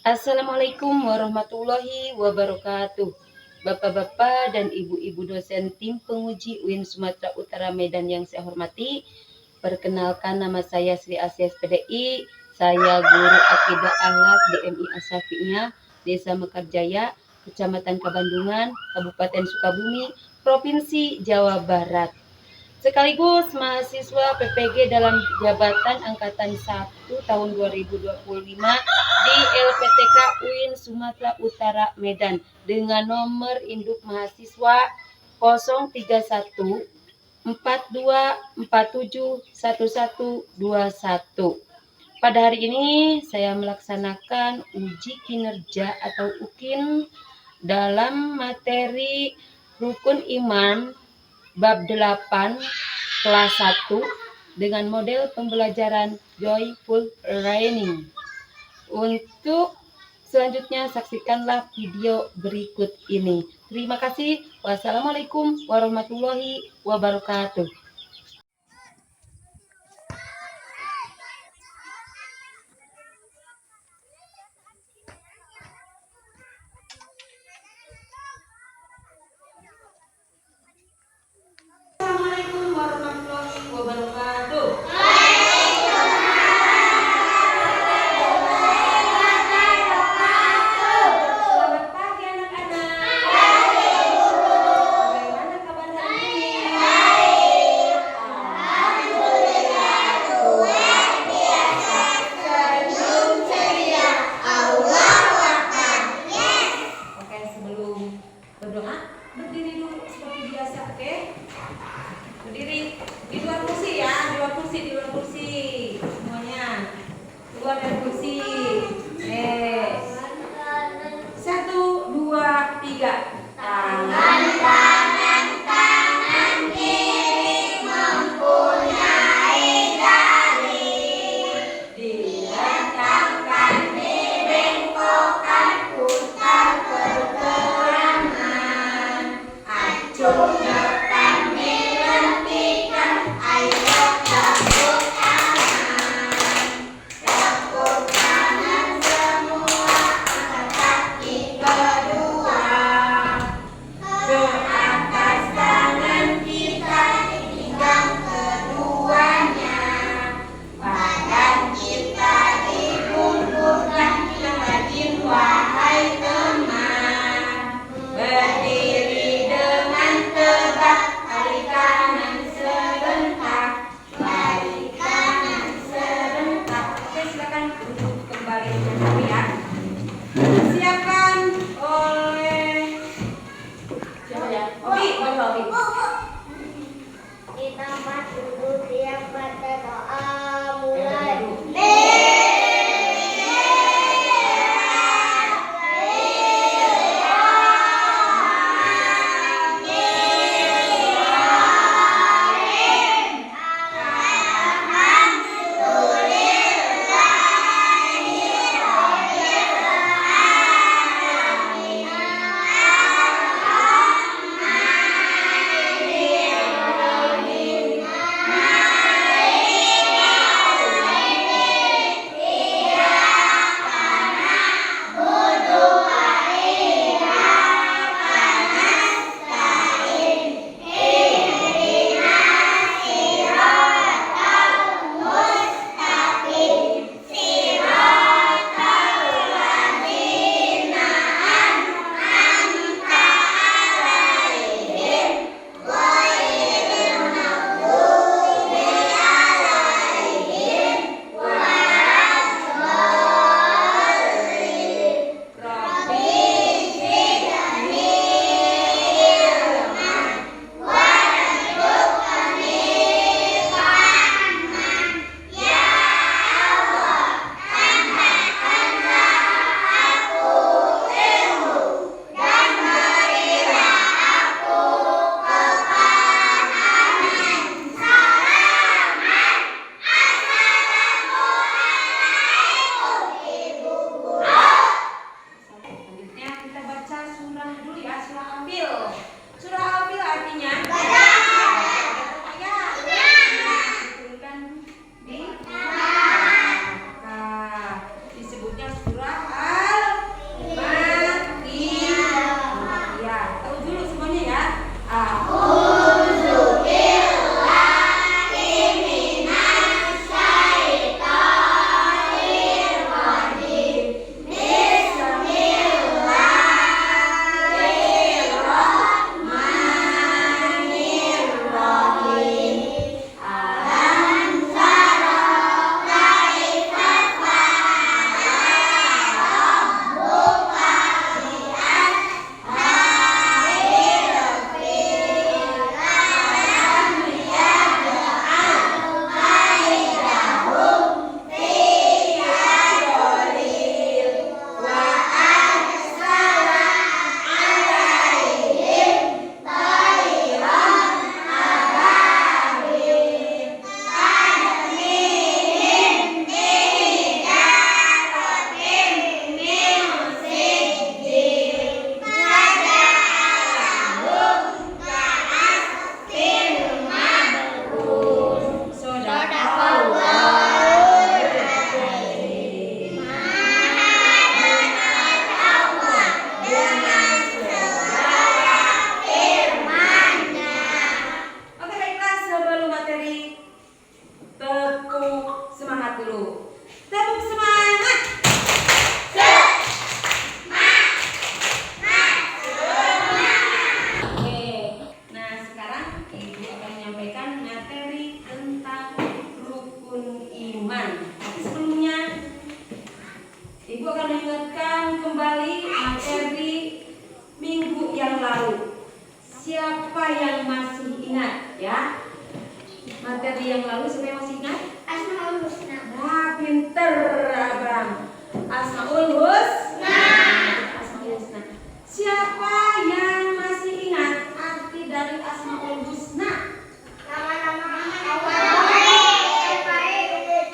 Assalamualaikum warahmatullahi wabarakatuh. Bapak-bapak dan ibu-ibu dosen tim penguji UIN Sumatera Utara Medan yang saya hormati, perkenalkan nama saya Sri Asia SPDI. Saya guru akidah akhlak DMI Asyafi'iyah, Desa Mekarjaya, Kecamatan Kabandungan, Kabupaten Sukabumi, Provinsi Jawa Barat. Sekaligus mahasiswa PPG dalam jabatan Angkatan 1 tahun 2025 di LPTK UIN Sumatera Utara Medan dengan nomor induk mahasiswa 031 42471121. Pada hari ini saya melaksanakan uji kinerja atau UKIN dalam materi Rukun Iman bab 8 kelas 1 dengan model pembelajaran Joyful Learning. Untuk selanjutnya saksikanlah video berikut ini. Terima kasih. Wassalamualaikum warahmatullahi wabarakatuh. Assalamualaikum warahmatullahi wabarakatuh. Selamat pagi anak-anak. Bagaimana kabar hari ini? Oke, sebelum berdoa, berdiri dulu seperti biasa, oke? Berdiri di luar kursi ya. menyampaikan materi tentang rukun iman. Tapi sebelumnya Ibu akan mengingatkan kembali materi minggu yang lalu. Siapa yang masih ingat ya? Materi yang lalu siapa yang masih ingat? Asmaul Husna. Nah, pinter Abang. Asmaul Husna. Asmaul Husna. Siapa yang masih ingat arti dari Asmaul Husna? Nama-nama yang baik.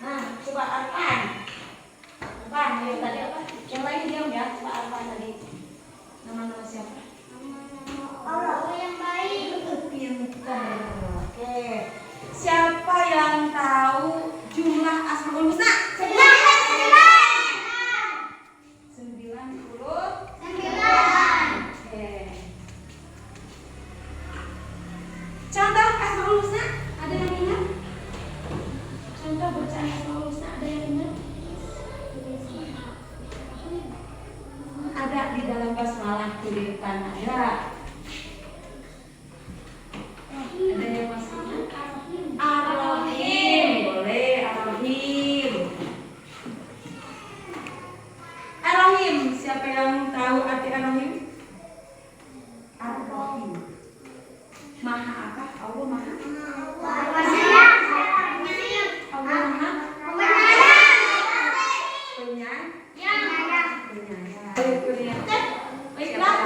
Nah, coba Arfan. Arfan, yang tadi apa? Yang lain diam ya. Coba Arfan tadi. Nama-nama siapa? Allah yang baik. Pinter. Oke. Siapa yang tahu jumlah Asmaul Husna? 99. Oke. Contoh Asmaul Husna, ada yang ingat? Contoh bacaan Asmaul Husna, ada yang ingat? Ada di dalam basmalah tuliskan ada. Ada yang masih ingat? Ar-Rahim. Boleh, Ar-Rahim. Ar-Rahim. Siapa yang tahu arti Ar-Rahim? Ar-Rahim. Maha apa? Allah Maha. Allah Maha. Penyayang. Baiklah,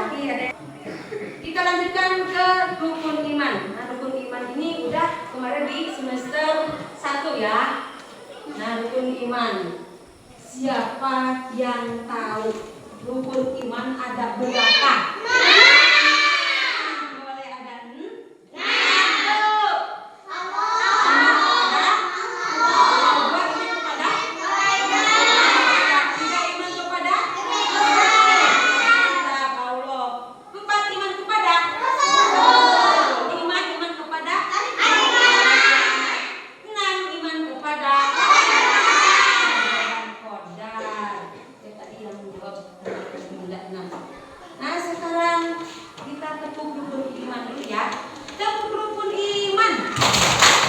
kita lanjutkan ke rukun iman. Nah, rukun iman ini udah kemarin di semester 1 ya. Nah, rukun iman. Siapa yang tahu rukun iman ada berapa? Boleh ada Nah, sekarang kita tepuk rukun iman dulu ya. Tepuk rukun iman.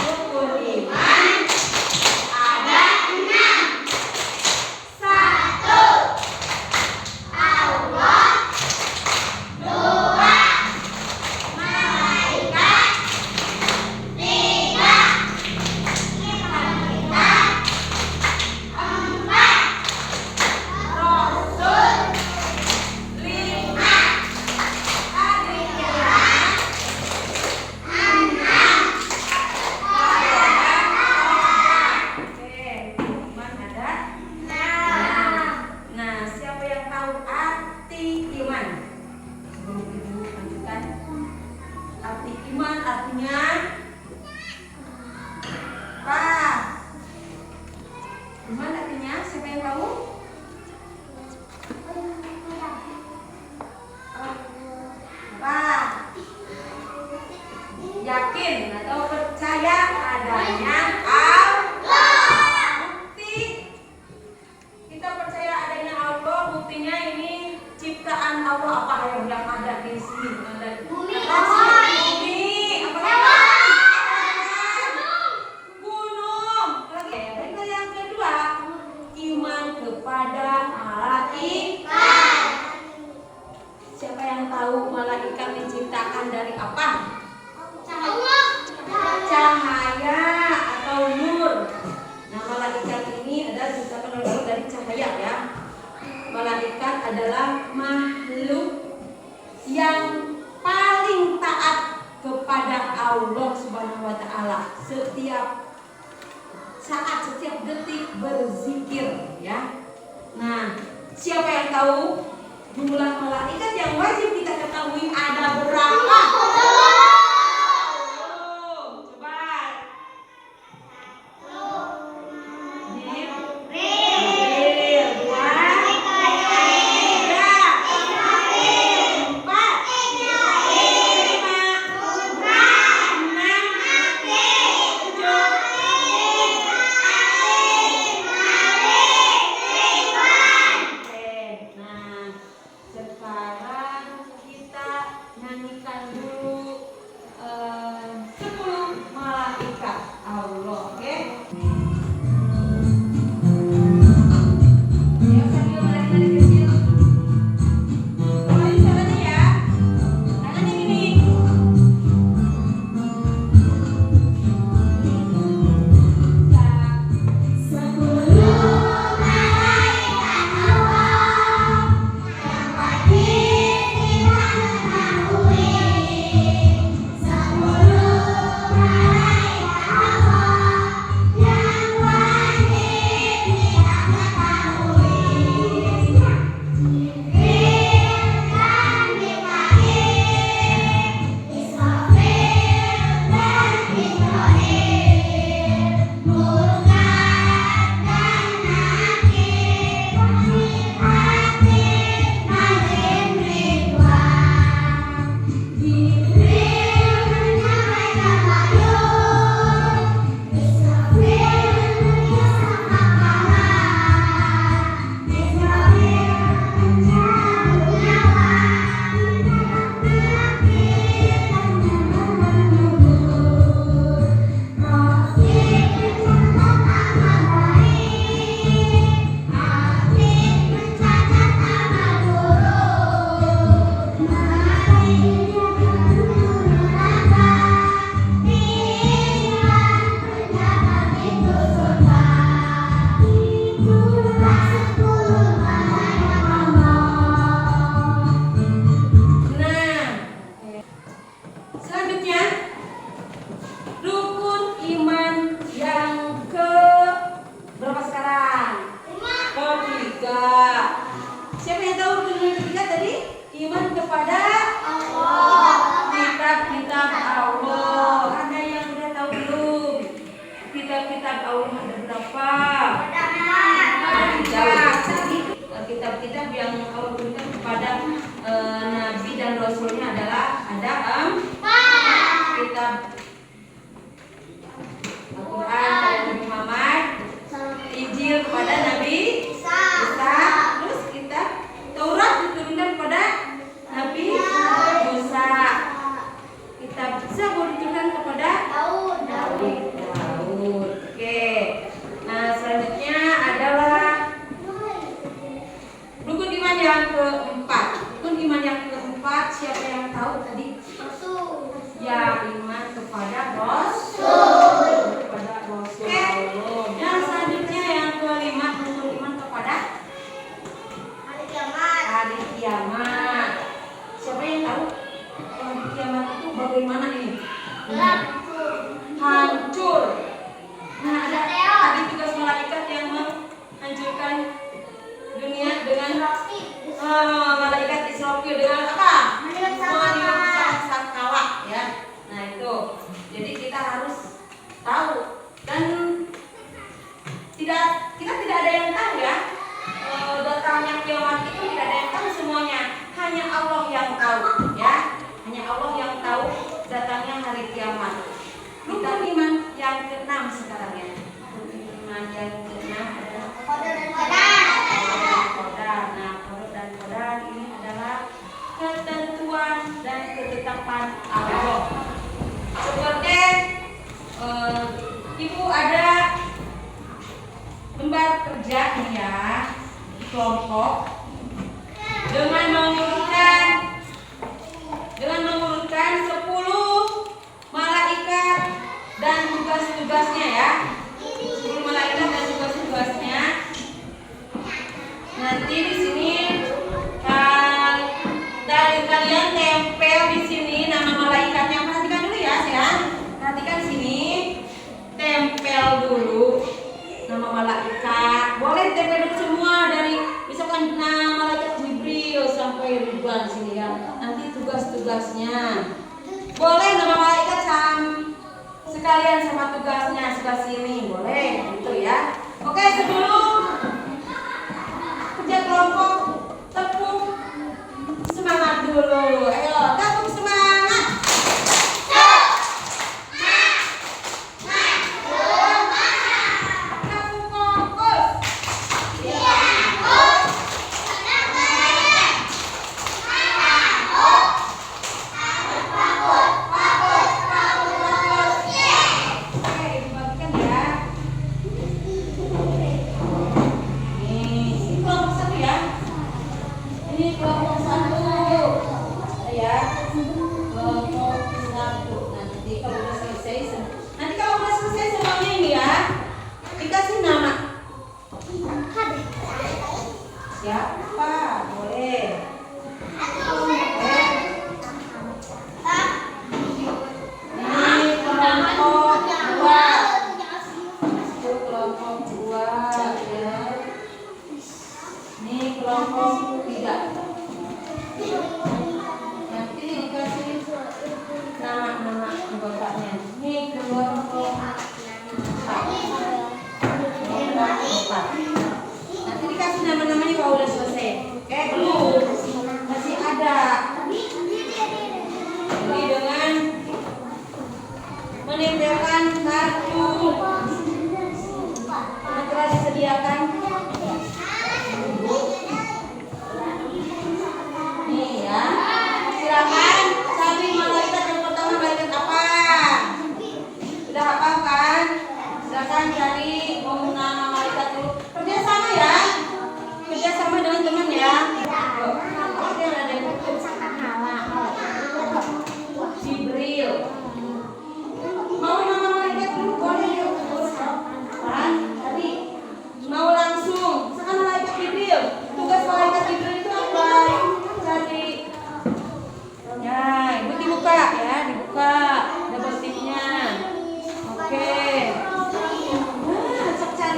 Rukun iman ada 6. 1. Allah. 2. Malaikat. 3. Kitab. 4. Rasul. 5. Hari kiamat. 6. Oke, iman ada 6. Nah, siapa yang tahu arti iman? Sebelum Ibu lanjutkan. Arti iman artinya apa? Iman artinya siapa yang tahu? Apa? Yakin atau percaya adanya Allah. Bukti kita percaya adanya Allah, buktinya ini ciptaan Allah. Apa yang ada di sini? Ada Bumi. bumi, apa lagi? Gunung. Lagi. Dan yang kedua, iman kepada malaikat. Siapa yang tahu malaikat diciptakan dari apa? Cahaya atau nur. Nah, malaikat ini adalah diciptakan oleh Allah dari cahaya ya. Malaikat adalah makhluk yang paling taat kepada Allah Subhanahu wa taala. Setiap saat, setiap detik berzikir ya. Nah, siapa yang tahu jumlah malaikat yang wajib kita ketahui ada berapa? Coba. Jibril. 2. 3. 4. 5. 6. 7. Oke, nah sekarang kita nyanyikan dulu kepada kitab-kitab Allah. Ada yang udah tahu belum? Kitab-kitab Allah ada berapa? Ada 3. Kitab-kitab yang Allah berikan kepada Nabi dan Rasulnya adalah ada 4. Kitab Al-Quran kepada Nabi Muhammad, Injil kepada Nabi Isa, terus kitab Taurat diturunkan kepada Nabi Musa, kitab Zabur diturunkan kepada Daud. Oke. Nah, selanjutnya adalah rukun iman yang keempat. Rukun iman yang keempat, siapa yang tahu tadi? Ya, iman kepada Rasul. Kepada Rasul Allah. Dan selanjutnya yang kelima, rukun iman kepada hari kiamat. Siapa yang tahu hari kiamat itu bagaimana ini? Hancur. Nah, ada tadi tugas malaikat yang menghancurkan dunia dengan malaikat Israfil dengan apa? Meniup sangkala ya. Nah, itu. Jadi kita harus tahu dan kita tidak ada yang tahu ya. Datangnya kiamat itu tidak ada yang tahu semuanya. Hanya Allah yang tahu ya. Hanya Allah yang tahu datangnya hari kiamat. Rukun iman yang ke-6 sekarang ya. Rukun iman yang ke-6 adalah qadar. Nah, qadar dan qadar ini adalah ketentuan dan ketetapan Allah. Seperti Ibu ada lembar kerja nih ya, kelompok dengan mengurutkan 10 malaikat dan tugas-tugasnya ya. 10 malaikat dan tugas-tugasnya. Nanti di sini dari kalian tempel di sini nama malaikatnya. Perhatikan dulu ya, sayang. Perhatikan sini. Tempel dulu nama malaikat. Boleh tempel dulu semua dari misalkan nama malaikat Jibril sampai Ridwan sini ya. Nanti tugas-tugasnya. Boleh nama malaikat sekalian sama tugasnya sebelah sini. Boleh gitu ya. Oke, sebelum kerja kelompok tepuk semangat dulu. Ayo, tepuk semangat. Tepuk fokus. Oke, dibagikan ya. Ini kelompok 1 ya. Ini kelompok 1 ya. Kelompok 1. Nanti kalau udah selesai semuanya ini ya, dikasih nama. Siapa? Boleh. Ini kelompok 2. Itu kelompok 2 ya. Ini kelompok 3. Nanti dikasih nama-nama anggotanya. Ini kelompok 4. Nanti dikasih nama-namanya kalau udah selesai. Oke, belum. Masih ada. Jadi dengan menempelkan kartu yang telah disediakan. Nih ya. Silakan cari malaikat yang pertama, malaikat apa? Sudah hafal kan? Silakan cari nama malaikat dulu. Kerjasama ya. Kerjasama dengan teman ya. Oke, ada yang Jibril. Mau nama malaikat dulu boleh ya. Kan? Tadi mau langsung. Misalkan malaikat Jibril. Tugas malaikat Jibril itu apa? Cari. Ya, ibu dibuka ya, dibuka. Ada bosnya. Oke. Cari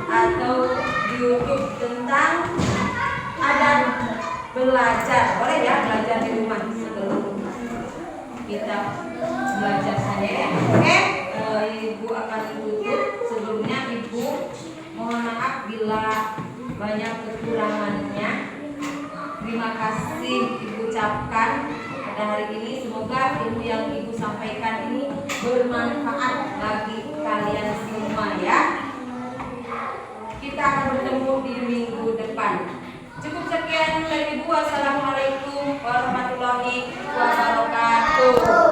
atau di YouTube tentang adat belajar. Boleh ya belajar di rumah sebelum kita belajar saja ya. Oke, Ibu akan tutup. Sebelumnya Ibu mohon maaf bila banyak kekurangannya. Terima kasih Ibu ucapkan pada hari ini. Semoga ilmu yang Ibu sampaikan ini bermanfaat bagi kalian semua ya. Kita akan bertemu di minggu depan. Cukup sekian dari Ibu. Wassalamualaikum warahmatullahi wabarakatuh.